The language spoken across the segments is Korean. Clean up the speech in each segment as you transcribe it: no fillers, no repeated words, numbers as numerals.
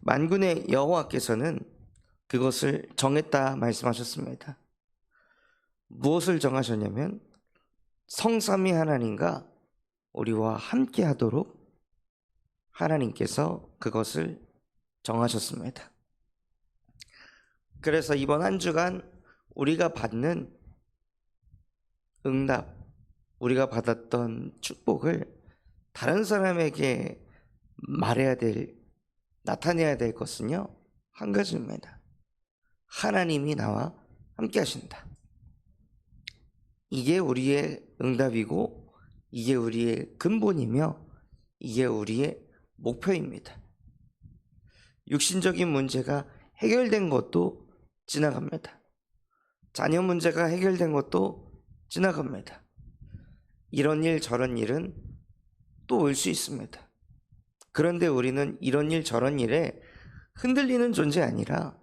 만군의 여호와께서는 그것을 정했다 말씀하셨습니다. 무엇을 정하셨냐면 성삼위 하나님과 우리와 함께 하도록 하나님께서 그것을 정하셨습니다. 그래서 이번 한 주간 우리가 받는 응답, 우리가 받았던 축복을 다른 사람에게 말해야 될, 나타내야 될 것은요, 한 가지입니다. 하나님이 나와 함께 하신다. 이게 우리의 응답이고, 이게 우리의 근본이며, 이게 우리의 목표입니다. 육신적인 문제가 해결된 것도 지나갑니다. 자녀 문제가 해결된 것도 지나갑니다. 이런 일 저런 일은 또 올 수 있습니다. 그런데 우리는 이런 일 저런 일에 흔들리는 존재 아니라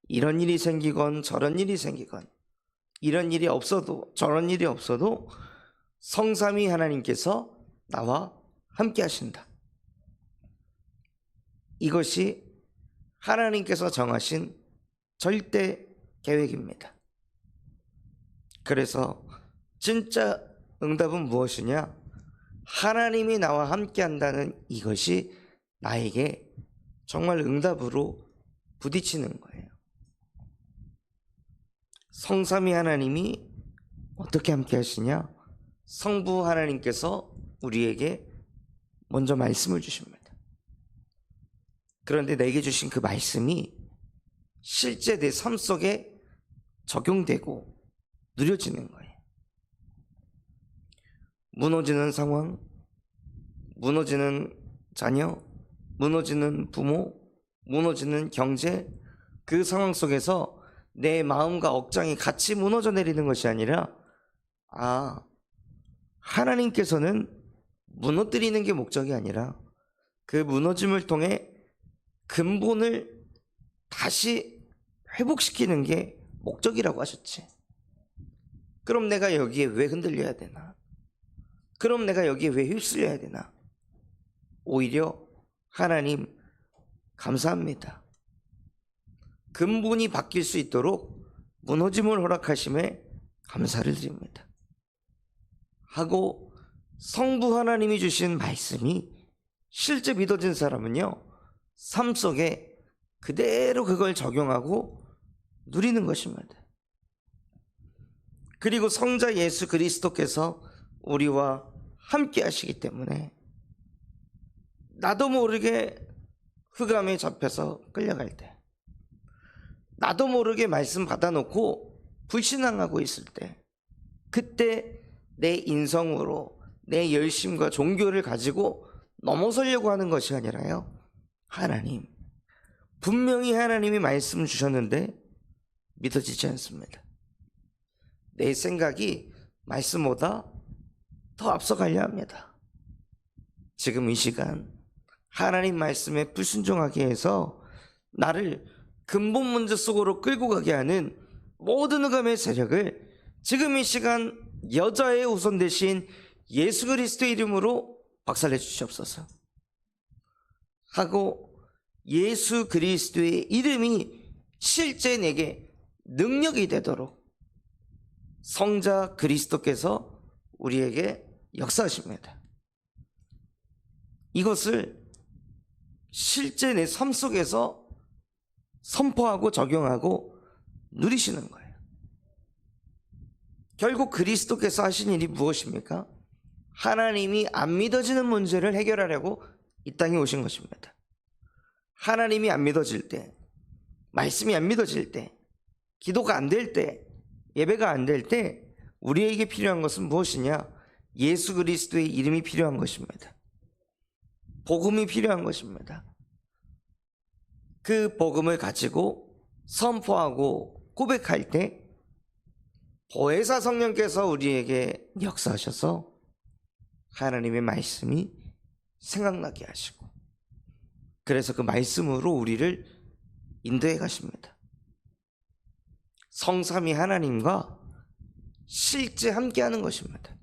이런 일이 생기건 저런 일이 생기건 이런 일이 없어도 저런 일이 없어도 성삼위 하나님께서 나와 함께 하신다. 이것이 하나님께서 정하신 절대 계획입니다. 그래서 진짜 응답은 무엇이냐? 하나님이 나와 함께 한다는 이것이 나에게 정말 응답으로 부딪히는 거예요. 성삼위 하나님이 어떻게 함께 하시냐? 성부 하나님께서 우리에게 먼저 말씀을 주십니다. 그런데 내게 주신 그 말씀이 실제 내 삶 속에 적용되고 누려지는 거예요. 무너지는 상황, 무너지는 자녀, 무너지는 부모, 무너지는 경제, 그 상황 속에서 내 마음과 억장이 같이 무너져 내리는 것이 아니라 하나님께서는 무너뜨리는 게 목적이 아니라 그 무너짐을 통해 근본을 다시 회복시키는 게 목적이라고 하셨지. 그럼 내가 여기에 왜 흔들려야 되나? 그럼 내가 여기에 왜 휩쓸려야 되나? 오히려 하나님 감사합니다. 근본이 바뀔 수 있도록 무너짐을 허락하심에 감사를 드립니다. 하고 성부 하나님이 주신 말씀이 실제 믿어진 사람은요, 삶 속에 그대로 그걸 적용하고 누리는 것입니다. 그리고 성자 예수 그리스도께서 우리와 함께 하시기 때문에 나도 모르게 흑암에 잡혀서 끌려갈 때, 나도 모르게 말씀 받아놓고 불신앙하고 있을 때, 그때 내 인성으로 내 열심과 종교를 가지고 넘어서려고 하는 것이 아니라요, 하나님, 분명히 하나님이 말씀 주셨는데 믿어지지 않습니다. 내 생각이 말씀보다 더 앞서가려 합니다. 지금 이 시간 하나님 말씀에 불순종하게 해서 나를 근본 문제 속으로 끌고 가게 하는 모든 흑암의 세력을 지금 이 시간 여자의 우선 대신 예수 그리스도의 이름으로 박살내 주시옵소서. 하고 예수 그리스도의 이름이 실제 내게 능력이 되도록 성자 그리스도께서 우리에게 역사하십니다. 이것을 실제 내 삶 속에서 선포하고 적용하고 누리시는 거예요. 결국 그리스도께서 하신 일이 무엇입니까? 하나님이 안 믿어지는 문제를 해결하려고 이 땅에 오신 것입니다. 하나님이 안 믿어질 때, 말씀이 안 믿어질 때, 기도가 안 될 때, 예배가 안 될 때 우리에게 필요한 것은 무엇이냐? 예수 그리스도의 이름이 필요한 것입니다. 복음이 필요한 것입니다. 그 복음을 가지고 선포하고 고백할 때 보혜사 성령께서 우리에게 역사하셔서 하나님의 말씀이 생각나게 하시고, 그래서 그 말씀으로 우리를 인도해 가십니다. 성삼위 하나님과 실제 함께하는 것입니다.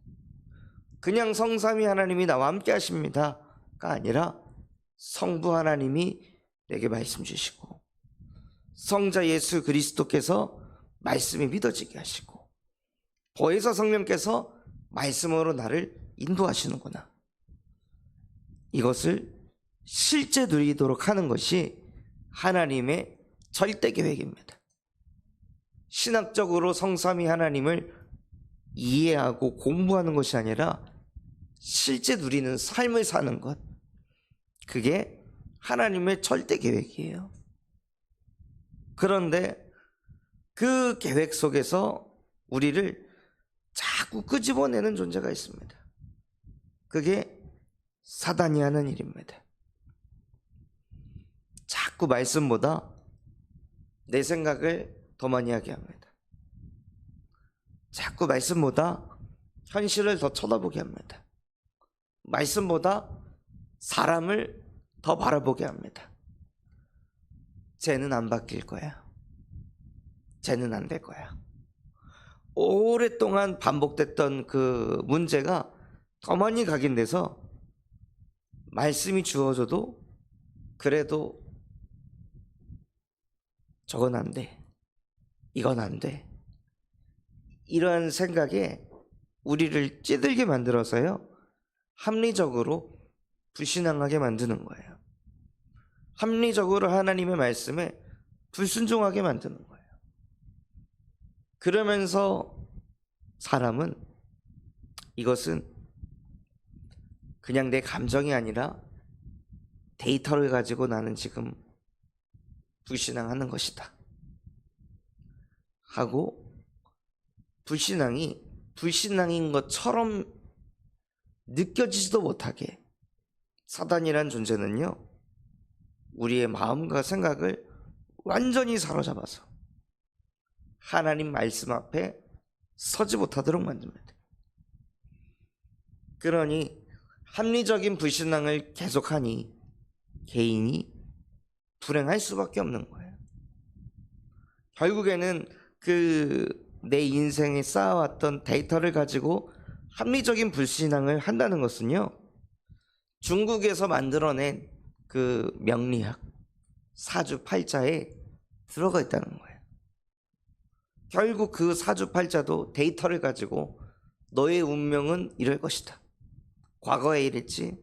그냥 성삼위 하나님이 나와 함께 하십니다가 아니라 성부 하나님이 내게 말씀 주시고, 성자 예수 그리스도께서 말씀이 믿어지게 하시고, 보혜사 성령께서 말씀으로 나를 인도하시는구나. 이것을 실제 누리도록 하는 것이 하나님의 절대 계획입니다. 신학적으로 성삼위 하나님을 이해하고 공부하는 것이 아니라 실제 누리는 삶을 사는 것, 그게 하나님의 절대 계획이에요. 그런데 그 계획 속에서 우리를 자꾸 끄집어내는 존재가 있습니다. 그게 사단이 하는 일입니다. 자꾸 말씀보다 내 생각을 더 많이 하게 합니다. 자꾸 말씀보다 현실을 더 쳐다보게 합니다. 말씀보다 사람을 더 바라보게 합니다. 쟤는 안 바뀔 거야. 쟤는 안 될 거야. 오랫동안 반복됐던 그 문제가 더 많이 각인돼서 말씀이 주어져도 그래도 저건 안 돼. 이건 안 돼. 이러한 생각에 우리를 찌들게 만들어서요, 합리적으로 불신앙하게 만드는 거예요. 합리적으로 하나님의 말씀에 불순종하게 만드는 거예요. 그러면서 사람은 이것은 그냥 내 감정이 아니라 데이터를 가지고 나는 지금 불신앙하는 것이다 하고, 불신앙이 불신앙인 것처럼 느껴지지도 못하게 사단이란 존재는요, 우리의 마음과 생각을 완전히 사로잡아서 하나님 말씀 앞에 서지 못하도록 만듭니다. 그러니 합리적인 불신앙을 계속하니 개인이 불행할 수밖에 없는 거예요. 결국에는 그 내 인생에 쌓아왔던 데이터를 가지고 합리적인 불신앙을 한다는 것은요, 중국에서 만들어낸 그 명리학 사주팔자에 들어가 있다는 거예요. 결국 그 사주팔자도 데이터를 가지고 너의 운명은 이럴 것이다. 과거에 이랬지,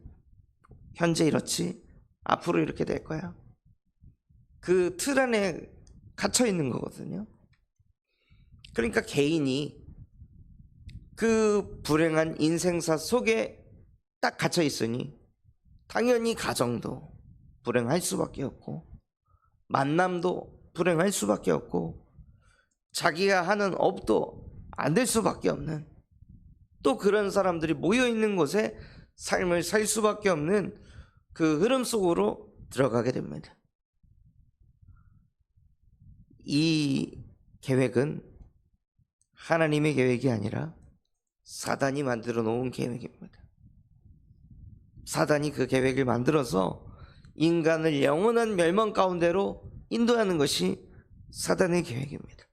현재 이렇지, 앞으로 이렇게 될 거야. 그 틀 안에 갇혀 있는 거거든요. 그러니까 개인이 그 불행한 인생사 속에 딱 갇혀 있으니 당연히 가정도 불행할 수밖에 없고, 만남도 불행할 수밖에 없고, 자기가 하는 업도 안 될 수밖에 없는, 또 그런 사람들이 모여 있는 곳에 삶을 살 수밖에 없는 그 흐름 속으로 들어가게 됩니다. 이 계획은 하나님의 계획이 아니라 사단이 만들어 놓은 계획입니다. 사단이 그 계획을 만들어서 인간을 영원한 멸망 가운데로 인도하는 것이 사단의 계획입니다.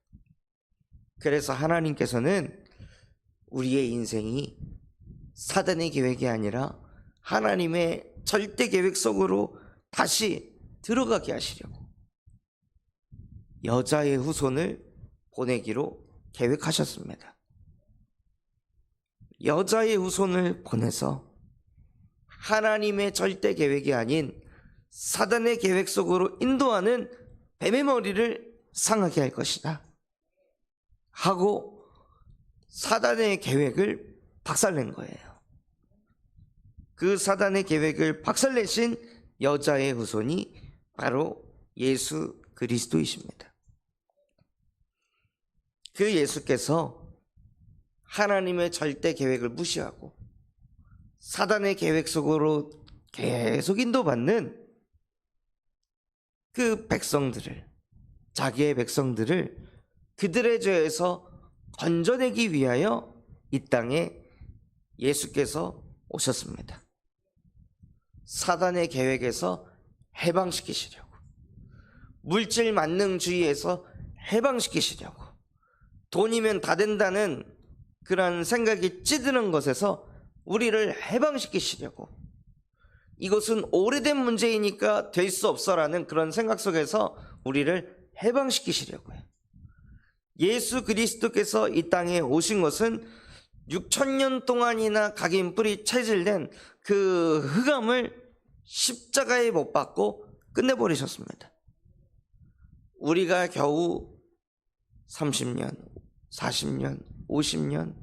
그래서 하나님께서는 우리의 인생이 사단의 계획이 아니라 하나님의 절대 계획 속으로 다시 들어가게 하시려고 여자의 후손을 보내기로 계획하셨습니다. 여자의 후손을 보내서 하나님의 절대 계획이 아닌 사단의 계획 속으로 인도하는 뱀의 머리를 상하게 할 것이다 하고 사단의 계획을 박살낸 거예요. 그 사단의 계획을 박살내신 여자의 후손이 바로 예수 그리스도이십니다. 그 예수께서 하나님의 절대 계획을 무시하고 사단의 계획 속으로 계속 인도받는 그 백성들을, 자기의 백성들을 그들의 죄에서 건져내기 위하여 이 땅에 예수께서 오셨습니다. 사단의 계획에서 해방시키시려고, 물질 만능주의에서 해방시키시려고, 돈이면 다 된다는 그런 생각이 찌드는 것에서 우리를 해방시키시려고, 이것은 오래된 문제이니까 될 수 없어라는 그런 생각 속에서 우리를 해방시키시려고요. 예수 그리스도께서 이 땅에 오신 것은 6,000년 동안이나 각인 뿌리 체질된 그 흑암을 십자가에 못 박고 끝내버리셨습니다. 우리가 겨우 30년, 40년, 50년,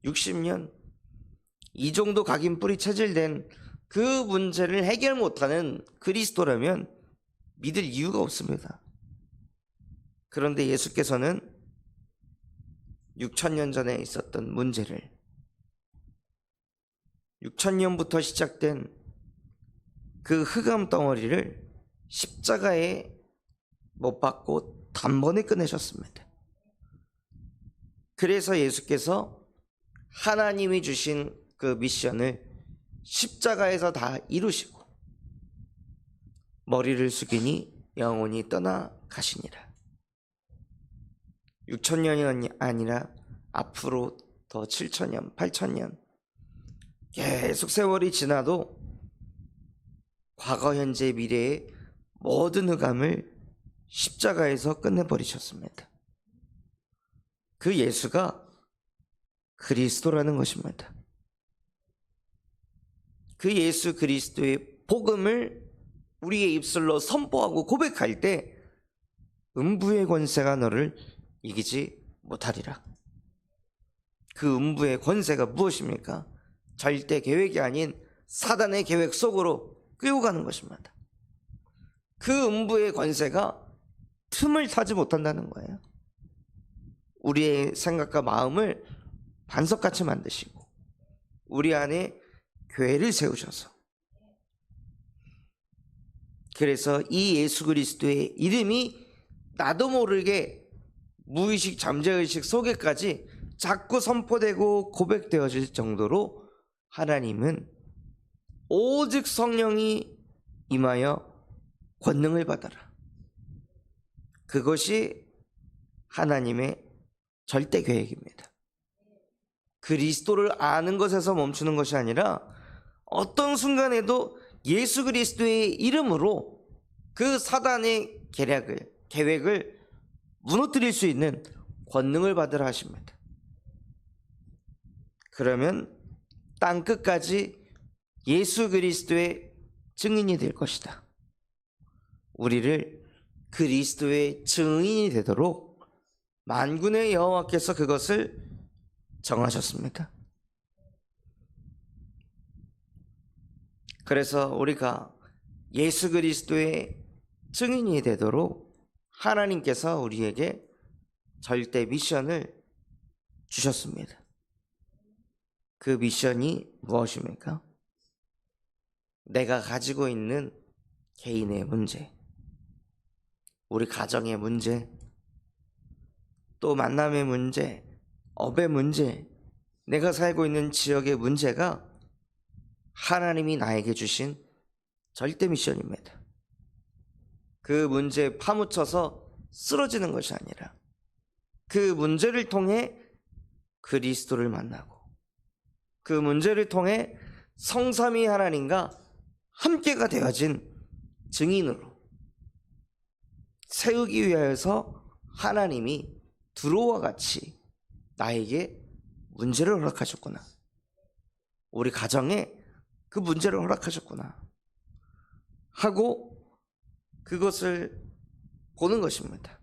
60년 이 정도 각인 뿌리 체질된 그 문제를 해결 못하는 그리스도라면 믿을 이유가 없습니다. 그런데 예수께서는 6,000년 전에 있었던 문제를 6,000년부터 시작된 그 흑암 덩어리를 십자가에 못 박고 단번에 끝내셨습니다. 그래서 예수께서 하나님이 주신 그 미션을 십자가에서 다 이루시고 머리를 숙이니 영원히 떠나가시니라. 6,000년이 아니라 앞으로 더 7,000년, 8,000년 계속 세월이 지나도 과거, 현재, 미래의 모든 흑암을 십자가에서 끝내버리셨습니다. 그 예수가 그리스도라는 것입니다. 그 예수 그리스도의 복음을 우리의 입술로 선포하고 고백할 때 음부의 권세가 너를 이기지 못하리라. 그 음부의 권세가 무엇입니까? 절대 계획이 아닌 사단의 계획 속으로 끌고 가는 것입니다. 그 음부의 권세가 틈을 타지 못한다는 거예요. 우리의 생각과 마음을 반석같이 만드시고 우리 안에 교회를 세우셔서, 그래서 이 예수 그리스도의 이름이 나도 모르게 무의식 잠재의식 속에까지 자꾸 선포되고 고백되어질 정도로 하나님은 오직 성령이 임하여 권능을 받아라. 그것이 하나님의 절대 계획입니다. 그리스도를 아는 것에서 멈추는 것이 아니라 어떤 순간에도 예수 그리스도의 이름으로 그 사단의 계획을 무너뜨릴 수 있는 권능을 받으라 하십니다. 그러면 땅끝까지 예수 그리스도의 증인이 될 것이다. 우리를 그리스도의 증인이 되도록 만군의 여호와께서 그것을 정하셨습니다. 그래서 우리가 예수 그리스도의 증인이 되도록 하나님께서 우리에게 절대 미션을 주셨습니다. 그 미션이 무엇입니까? 내가 가지고 있는 개인의 문제, 우리 가정의 문제, 또 만남의 문제, 업의 문제, 내가 살고 있는 지역의 문제가 하나님이 나에게 주신 절대 미션입니다. 그 문제에 파묻혀서 쓰러지는 것이 아니라 그 문제를 통해 그리스도를 만나고 그 문제를 통해 성삼위 하나님과 함께가 되어진 증인으로 세우기 위하여서 하나님이 두로와 같이 나에게 문제를 허락하셨구나. 우리 가정에 그 문제를 허락하셨구나 하고 그것을 보는 것입니다.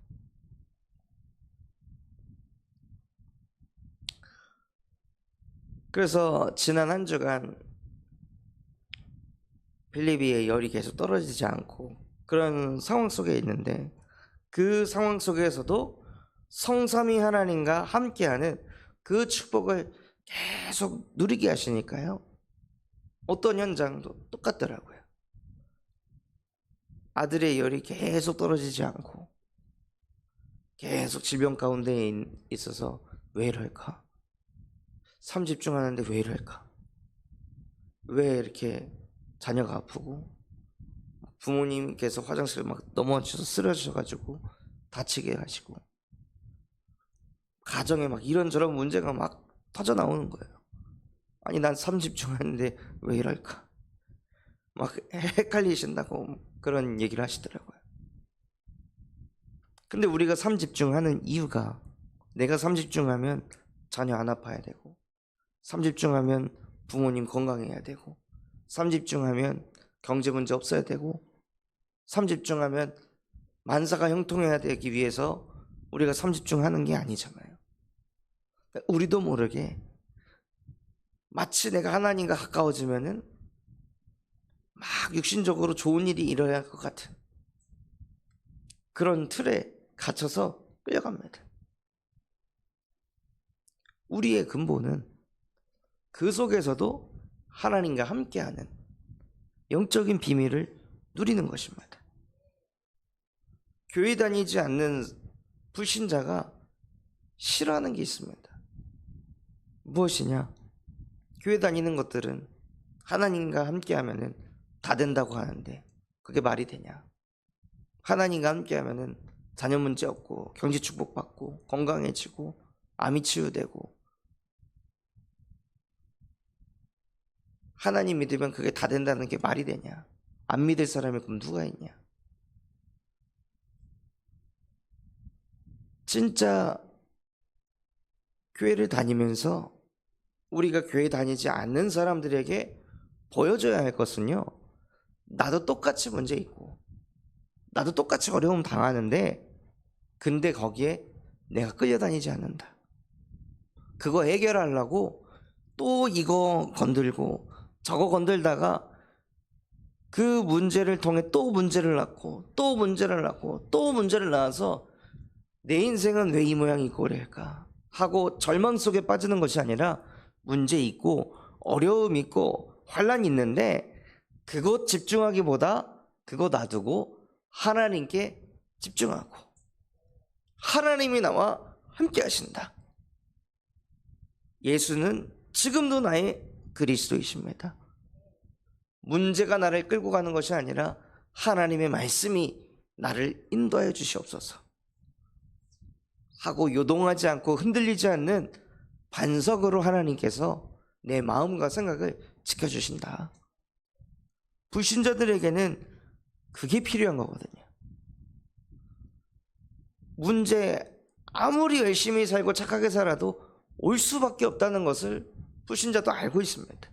그래서 지난 한 주간 필리비의 열이 계속 떨어지지 않고 그런 상황 속에 있는데, 그 상황 속에서도 성삼위 하나님과 함께하는 그 축복을 계속 누리게 하시니까요, 어떤 현장도 똑같더라고요. 아들의 열이 계속 떨어지지 않고 계속 질병 가운데 있어서 왜 이럴까? 삶 집중하는데 왜 이럴까? 왜 이렇게 자녀가 아프고 부모님께서 화장실에 막 넘어져서 쓰러지셔가지고 다치게 하시고 가정에 막 이런저런 문제가 막 터져 나오는 거예요. 아니 난 삶 집중하는데 왜 이럴까? 막 헷갈리신다고 그런 얘기를 하시더라고요. 근데 우리가 삶 집중하는 이유가, 내가 삶 집중하면 자녀 안 아파야 되고, 삶 집중하면 부모님 건강해야 되고, 삶 집중하면 경제 문제 없어야 되고, 삶 집중하면 만사가 형통해야 되기 위해서 우리가 삶 집중하는 게 아니잖아요. 우리도 모르게 마치 내가 하나님과 가까워지면은 막 육신적으로 좋은 일이 일어날 것 같은 그런 틀에 갇혀서 끌려갑니다. 우리의 근본은 그 속에서도 하나님과 함께하는 영적인 비밀을 누리는 것입니다. 교회 다니지 않는 불신자가 싫어하는 게 있습니다. 무엇이냐? 교회 다니는 것들은 하나님과 함께하면은 다 된다고 하는데 그게 말이 되냐? 하나님과 함께하면은 자녀 문제 없고 경제 축복받고 건강해지고 암이 치유되고, 하나님 믿으면 그게 다 된다는 게 말이 되냐? 안 믿을 사람이 그럼 누가 있냐? 진짜 교회를 다니면서 우리가 교회 다니지 않는 사람들에게 보여줘야 할 것은요, 나도 똑같이 문제 있고 나도 똑같이 어려움 당하는데 근데 거기에 내가 끌려다니지 않는다. 그거 해결하려고 또 이거 건들고 저거 건들다가 그 문제를 통해 또 문제를 낳고 또 문제를 낳고 또 문제를 낳아서 내 인생은 왜 이 모양이고 그럴까 하고 절망 속에 빠지는 것이 아니라, 문제 있고 어려움 있고 환란 있는데 그것 집중하기보다 그거 놔두고 하나님께 집중하고 하나님이 나와 함께 하신다. 예수는 지금도 나의 그리스도이십니다. 문제가 나를 끌고 가는 것이 아니라 하나님의 말씀이 나를 인도하여 주시옵소서 하고 요동하지 않고 흔들리지 않는 반석으로 하나님께서 내 마음과 생각을 지켜주신다. 불신자들에게는 그게 필요한 거거든요. 문제 아무리 열심히 살고 착하게 살아도 올 수밖에 없다는 것을 불신자도 알고 있습니다.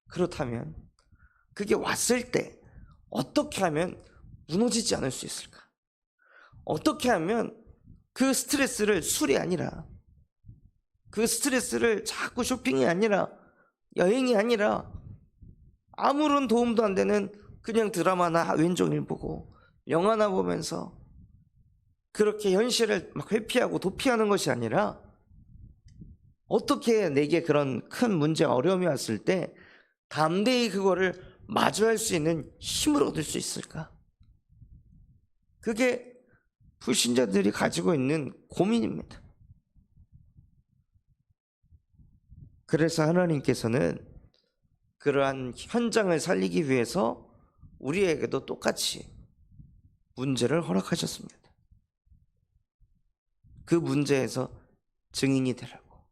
그렇다면 그게 왔을 때 어떻게 하면 무너지지 않을 수 있을까? 어떻게 하면 그 스트레스를 술이 아니라, 그 스트레스를 자꾸 쇼핑이 아니라, 여행이 아니라, 아무런 도움도 안 되는 그냥 드라마나 왼종일 보고 영화나 보면서 그렇게 현실을 막 회피하고 도피하는 것이 아니라, 어떻게 내게 그런 큰 문제 어려움이 왔을 때 담대히 그거를 마주할 수 있는 힘을 얻을 수 있을까? 그게 불신자들이 가지고 있는 고민입니다. 그래서 하나님께서는 그러한 현장을 살리기 위해서 우리에게도 똑같이 문제를 허락하셨습니다. 그 문제에서 증인이 되라고.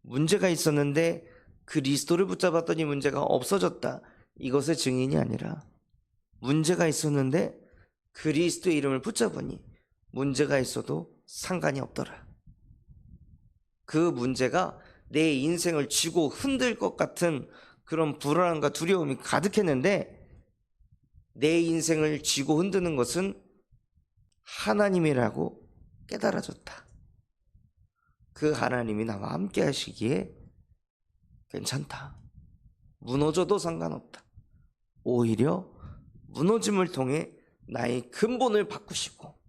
문제가 있었는데 그리스도를 붙잡았더니 문제가 없어졌다, 이것의 증인이 아니라, 문제가 있었는데 그리스도의 이름을 붙잡으니 문제가 있어도 상관이 없더라. 그 문제가 내 인생을 쥐고 흔들 것 같은 그런 불안함과 두려움이 가득했는데, 내 인생을 쥐고 흔드는 것은 하나님이라고 깨달아졌다. 그 하나님이 나와 함께 하시기에 괜찮다. 무너져도 상관없다. 오히려 무너짐을 통해 나의 근본을 바꾸시고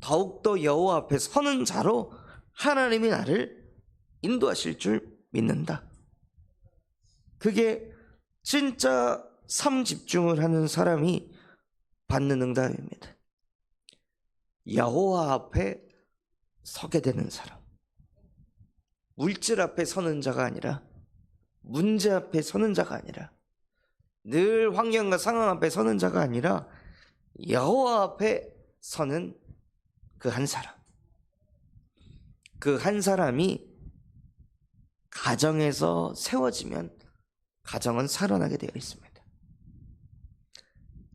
더욱더 여호와 앞에 서는 자로 하나님이 나를 인도하실 줄 믿는다. 그게 진짜 삶 집중을 하는 사람이 받는 응답입니다. 여호와 앞에 서게 되는 사람, 물질 앞에 서는 자가 아니라, 문제 앞에 서는 자가 아니라, 늘 환경과 상황 앞에 서는 자가 아니라 여호와 앞에 서는 그 한 사람, 그 한 사람이 가정에서 세워지면 가정은 살아나게 되어 있습니다.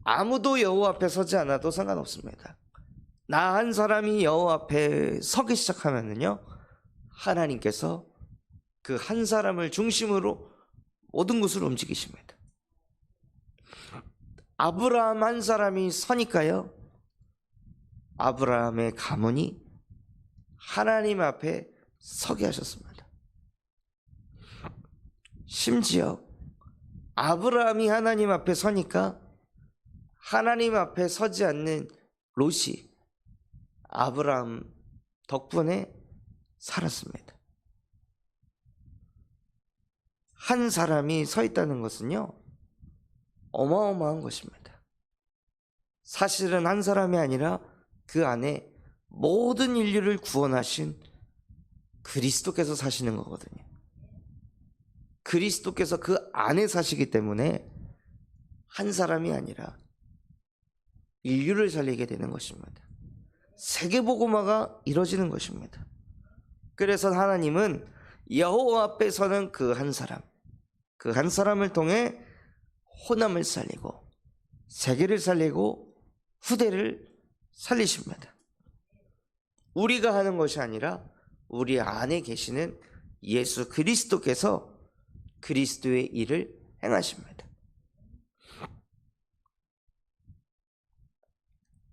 아무도 여호와 앞에 서지 않아도 상관없습니다. 나 한 사람이 여호와 앞에 서기 시작하면은요, 하나님께서 그 한 사람을 중심으로 모든 것을 움직이십니다. 아브라함 한 사람이 서니까요, 아브라함의 가문이 하나님 앞에 서게 하셨습니다. 심지어 아브라함이 하나님 앞에 서니까 하나님 앞에 서지 않는 롯이 아브라함 덕분에 살았습니다. 한 사람이 서 있다는 것은요, 어마어마한 것입니다. 사실은 한 사람이 아니라 그 안에 모든 인류를 구원하신 그리스도께서 사시는 거거든요. 그리스도께서 그 안에 사시기 때문에 한 사람이 아니라 인류를 살리게 되는 것입니다. 세계복음화가 이루어지는 것입니다. 그래서 하나님은 여호와 앞에 서는 그 한 사람, 그 한 사람을 통해 호남을 살리고 세계를 살리고 후대를 살리십니다. 우리가 하는 것이 아니라 우리 안에 계시는 예수 그리스도께서 그리스도의 일을 행하십니다.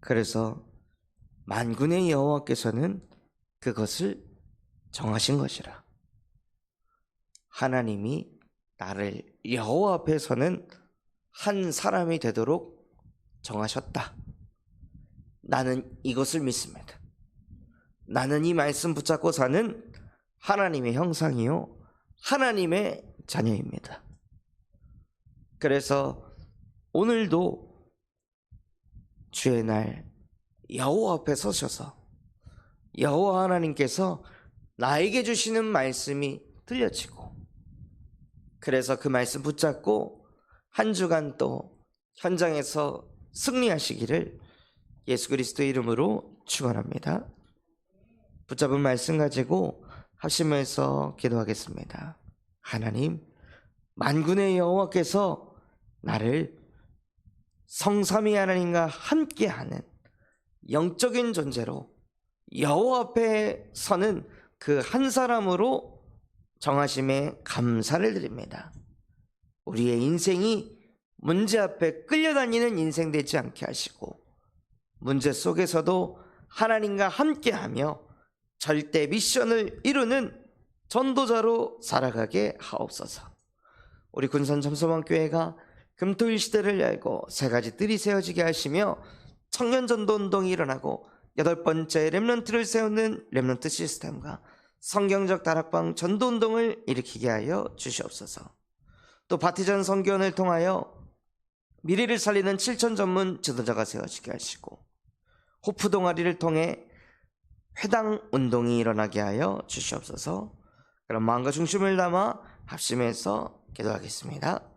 그래서 만군의 여호와께서는 그것을 정하신 것이라. 하나님이 나를 여호와 앞에 서는 한 사람이 되도록 정하셨다. 나는 이것을 믿습니다. 나는 이 말씀 붙잡고 사는 하나님의 형상이요, 하나님의 자녀입니다. 그래서 오늘도 주의 날 여호와 앞에 서셔서 여호와 하나님께서 나에게 주시는 말씀이 들려지고, 그래서 그 말씀 붙잡고 한 주간 또 현장에서 승리하시기를 예수 그리스도의 이름으로 축원합니다. 붙잡은 말씀 가지고 합심해서 기도하겠습니다. 하나님, 만군의 여호와께서 나를 성삼위 하나님과 함께하는 영적인 존재로 여호와 앞에 서는 그 한 사람으로 정하심에 감사를 드립니다. 우리의 인생이 문제 앞에 끌려다니는 인생 되지 않게 하시고, 문제 속에서도 하나님과 함께하며 절대 미션을 이루는 전도자로 살아가게 하옵소서. 우리 군산 점소만교회가 금토일 시대를 열고 세 가지 뜰이 세워지게 하시며 청년 전도 운동이 일어나고 8번째 렘넌트를 세우는 렘넌트 시스템과 성경적 다락방 전도 운동을 일으키게 하여 주시옵소서. 또 바티전 선교원을 통하여 미래를 살리는 7천 전문 지도자가 세워지게 하시고, 호프 동아리를 통해 회당 운동이 일어나게 하여 주시옵소서. 그럼 마음과 중심을 담아 합심해서 기도하겠습니다.